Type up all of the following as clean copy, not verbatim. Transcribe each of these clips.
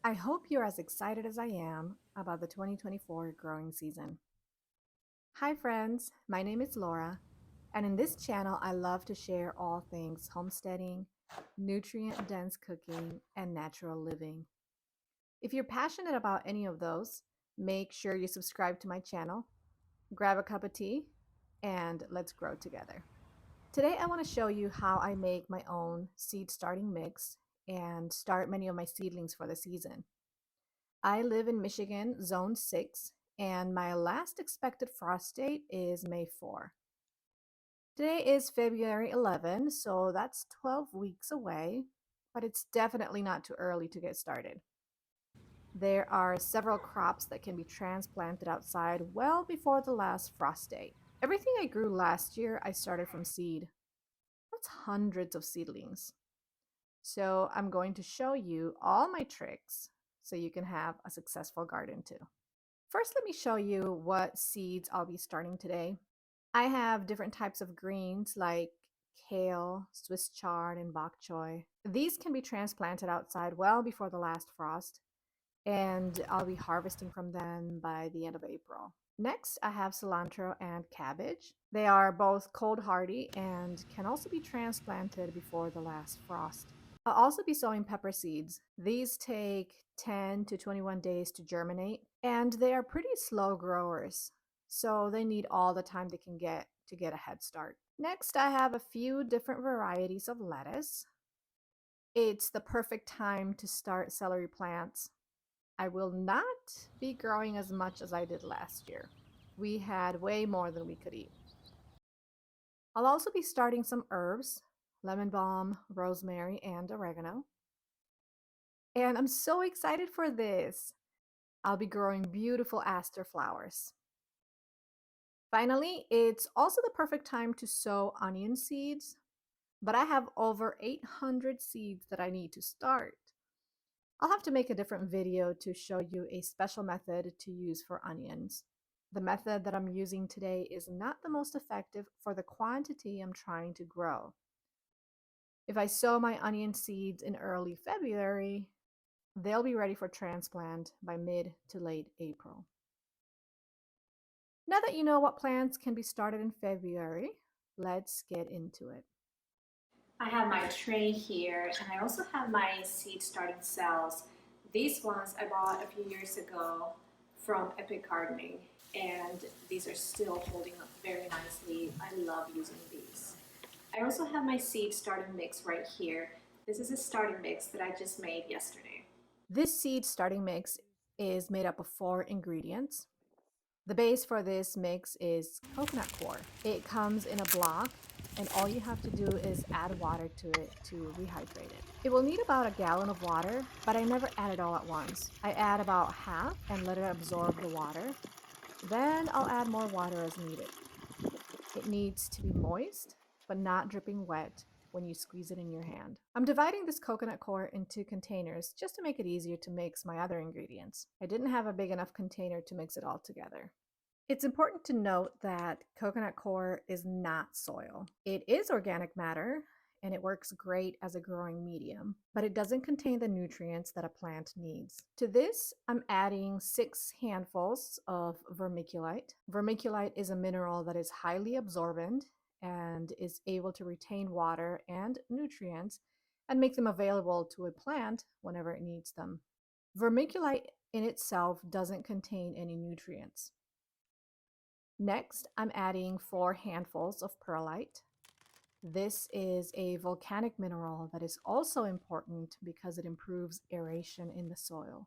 I hope you're as excited as I am about the 2024 growing season. Hi, friends. My name is Laura, and in this channel, I love to share all things homesteading, nutrient dense cooking, and natural living. If you're passionate about any of those, make sure you subscribe to my channel, grab a cup of tea, and let's grow together. Today, I want to show you how I make my own seed starting mix and start many of my seedlings for the season. I live in Michigan, Zone 6, and my last expected frost date is May 4. Today is February 11, so that's 12 weeks away, but it's definitely not too early to get started. There are several crops that can be transplanted outside well before the last frost date. Everything I grew last year, I started from seed. That's hundreds of seedlings. So I'm going to show you all my tricks so you can have a successful garden too. First, let me show you what seeds I'll be starting today. I have different types of greens like kale, Swiss chard, and bok choy. These can be transplanted outside well before the last frost, and I'll be harvesting from them by the end of April. Next, I have cilantro and cabbage. They are both cold hardy and can also be transplanted before the last frost. I'll also be sowing pepper seeds. These take 10 to 21 days to germinate, and they are pretty slow growers, so they need all the time they can get to get a head start. Next, I have a few different varieties of lettuce. It's the perfect time to start celery plants. I will not be growing as much as I did last year. We had way more than we could eat. I'll also be starting some herbs, lemon balm, rosemary, and oregano. And I'm so excited for this. I'll be growing beautiful aster flowers. Finally, it's also the perfect time to sow onion seeds, but I have over 800 seeds that I need to start. I'll have to make a different video to show you a special method to use for onions. The method that I'm using today is not the most effective for the quantity I'm trying to grow. If I sow my onion seeds in early February, they'll be ready for transplant by mid to late April. Now that you know what plants can be started in February, let's get into it. I have my tray here, and I also have my seed starting cells. These ones I bought a few years ago from Epic Gardening, and these are still holding up very nicely. I love using these. I also have my seed starting mix right here. This is a starting mix that I just made yesterday. This seed starting mix is made up of 4 ingredients. The base for this mix is coconut coir. It comes in a block, and all you have to do is add water to it to rehydrate it. It will need about a gallon of water, but I never add it all at once. I add about half and let it absorb the water. Then I'll add more water as needed. It needs to be moist, but not dripping wet when you squeeze it in your hand. I'm dividing this coconut coir into containers just to make it easier to mix my other ingredients. I didn't have a big enough container to mix it all together. It's important to note that coconut coir is not soil. It is organic matter, and it works great as a growing medium, but it doesn't contain the nutrients that a plant needs. To this, I'm adding 6 handfuls of vermiculite. Vermiculite is a mineral that is highly absorbent and is able to retain water and nutrients and make them available to a plant whenever it needs them. Vermiculite in itself doesn't contain any nutrients. Next, I'm adding 4 handfuls of perlite. This is a volcanic mineral that is also important because it improves aeration in the soil.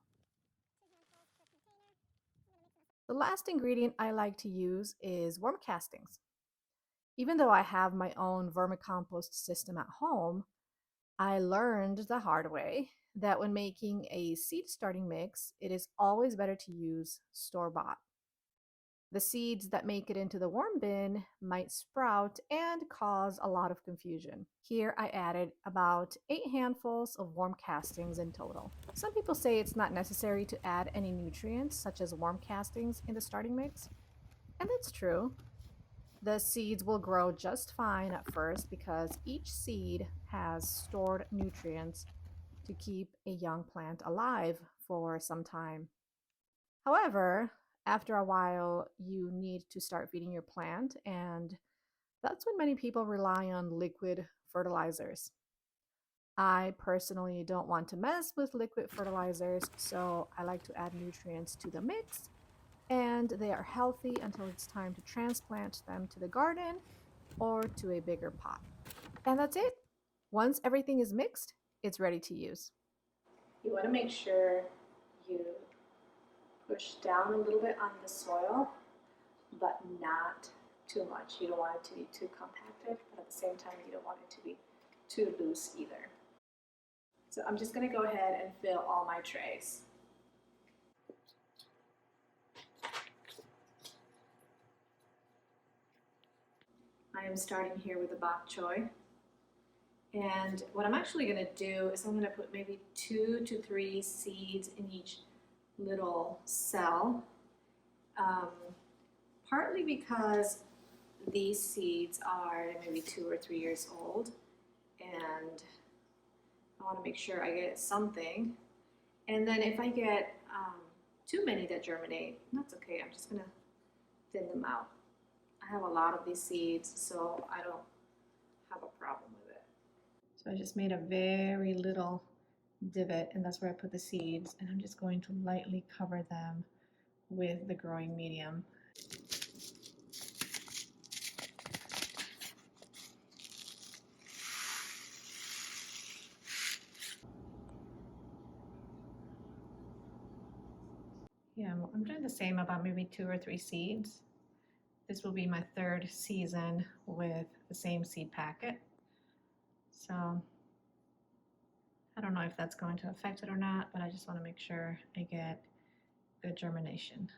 The last ingredient I like to use is worm castings. Even though I have my own vermicompost system at home, I learned the hard way that when making a seed starting mix, it is always better to use store-bought. The seeds that make it into the worm bin might sprout and cause a lot of confusion. Here I added about 8 handfuls of worm castings in total. Some people say it's not necessary to add any nutrients such as worm castings in the starting mix, and that's true. The seeds will grow just fine at first because each seed has stored nutrients to keep a young plant alive for some time. However, after a while, you need to start feeding your plant, and that's when many people rely on liquid fertilizers. I personally don't want to mess with liquid fertilizers, so I like to add nutrients to the mix, and they are healthy until it's time to transplant them to the garden or to a bigger pot. And that's it. Once everything is mixed, it's ready to use. You want to make sure you push down a little bit on the soil, but not too much. You don't want it to be too compacted, but at the same time, you don't want it to be too loose either. So I'm just going to go ahead and fill all my trays. I am starting here with the bok choy. And what I'm actually going to do is I'm going to put maybe 2 to 3 seeds in each little cell. Partly because these seeds are maybe 2 or 3 years old, and I want to make sure I get something. And then if I get too many that germinate, that's okay. I'm just going to thin them out. I have a lot of these seeds, so I don't have a problem with it. So I just made a very little divot, and that's where I put the seeds, and I'm just going to lightly cover them with the growing medium. Yeah, I'm doing the same, about maybe 2 or 3 seeds. This will be my 3rd season with the same seed packet. So I don't know if that's going to affect it or not, but I just want to make sure I get good germination.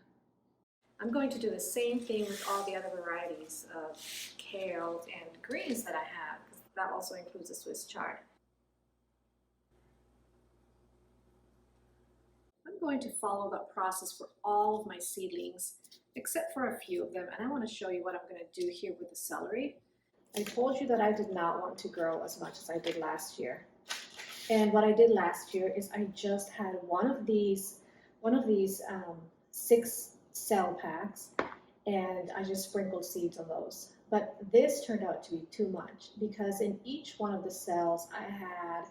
I'm going to do the same thing with all the other varieties of kale and greens that I have, because that also includes the Swiss chard. I'm going to follow that process for all of my seedlings, except for a few of them, and I want to show you what I'm going to do here with the celery. I told you that I did not want to grow as much as I did last year. And what I did last year is I just had one of these 6 cell packs, and I just sprinkled seeds on those. But this turned out to be too much, because in each one of the cells I had,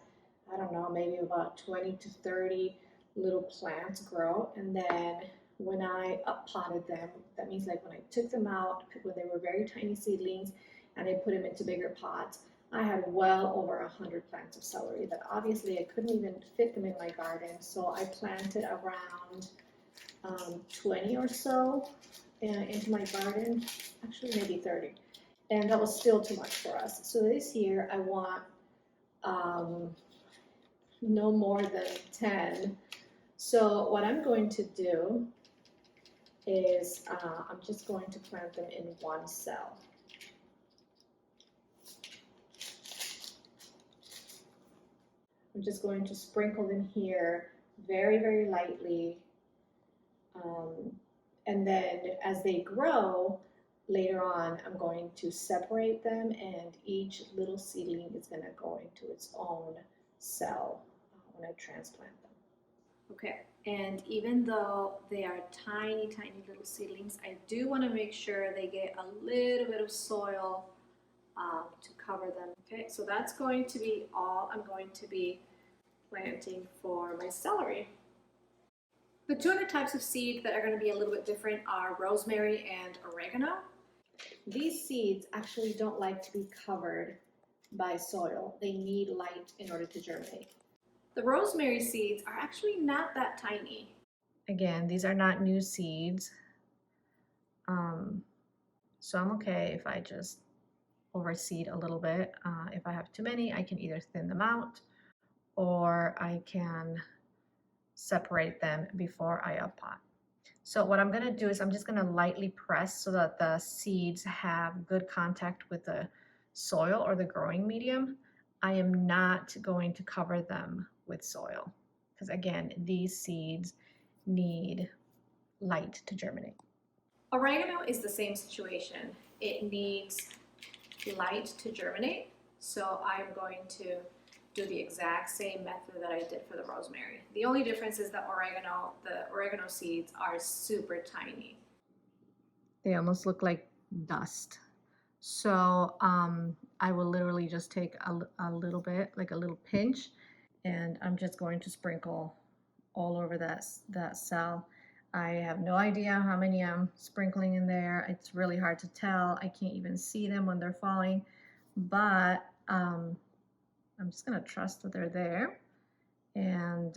I don't know, maybe about 20 to 30 little plants grow. And then when I up potted them, that means like when I took them out when they were very tiny seedlings and I put them into bigger pots, I had well over 100 plants of celery that obviously I couldn't even fit them in my garden. So I planted around 20 or so into my garden, actually maybe 30. And that was still too much for us. So this year I want no more than 10. So what I'm going to do is I'm just going to plant them in one cell. I'm just going to sprinkle them here very, very lightly. And then as they grow, later on, I'm going to separate them, and each little seedling is going to go into its own cell when I transplant them. Okay, and even though they are tiny, tiny little seedlings, I do want to make sure they get a little bit of soil to cover them. Okay, so that's going to be all I'm going to be planting for my celery. The 2 other types of seed that are going to be a little bit different are rosemary and oregano. These seeds actually don't like to be covered by soil. They need light in order to germinate. The rosemary seeds are actually not that tiny. Again, these are not new seeds. So I'm okay if I just overseed a little bit. If I have too many, I can either thin them out or I can separate them before I up-pot. So what I'm going to do is I'm just going to lightly press so that the seeds have good contact with the soil or the growing medium. I am not going to cover them with soil because, again, these seeds need light to germinate. Oregano is the same situation. It needs light to germinate. So I'm going to do the exact same method that I did for the rosemary. The only difference is the oregano seeds are super tiny. They almost look like dust. So I will literally just take a little bit, like a little pinch, and I'm just going to sprinkle all over that cell. I have no idea how many I'm sprinkling in there. It's really hard to tell. I can't even see them when they're falling, but I'm just gonna trust that they're there. And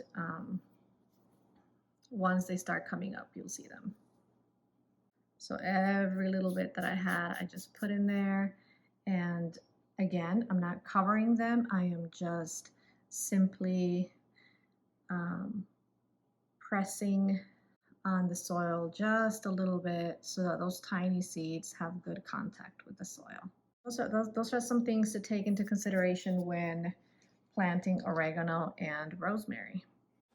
once they start coming up, you'll see them. So every little bit that I had, I just put in there. And again, I'm not covering them. I am just simply pressing on the soil just a little bit so that those tiny seeds have good contact with the soil. Those are some things to take into consideration when planting oregano and rosemary.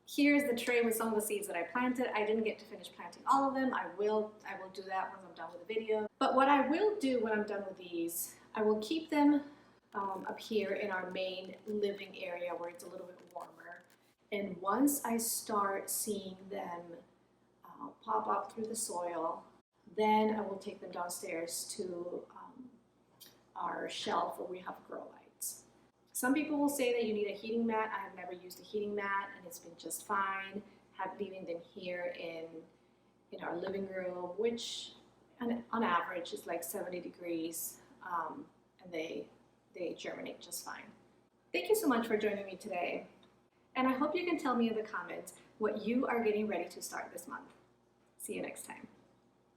Here's the tray with some of the seeds that I planted. I didn't get to finish planting all of them. I will do that once I'm done with the video. But what I will do when I'm done with these, I will keep them up here in our main living area where it's a little bit warmer. And once I start seeing them pop up through the soil, then I will take them downstairs to our shelf where we have grow lights. Some people will say that you need a heating mat. I have never used a heating mat and it's been just fine. Leaving them here in our living room, which on average is like 70 degrees, and they germinate just fine. Thank you so much for joining me today. And I hope you can tell me in the comments what you are getting ready to start this month. See you next time.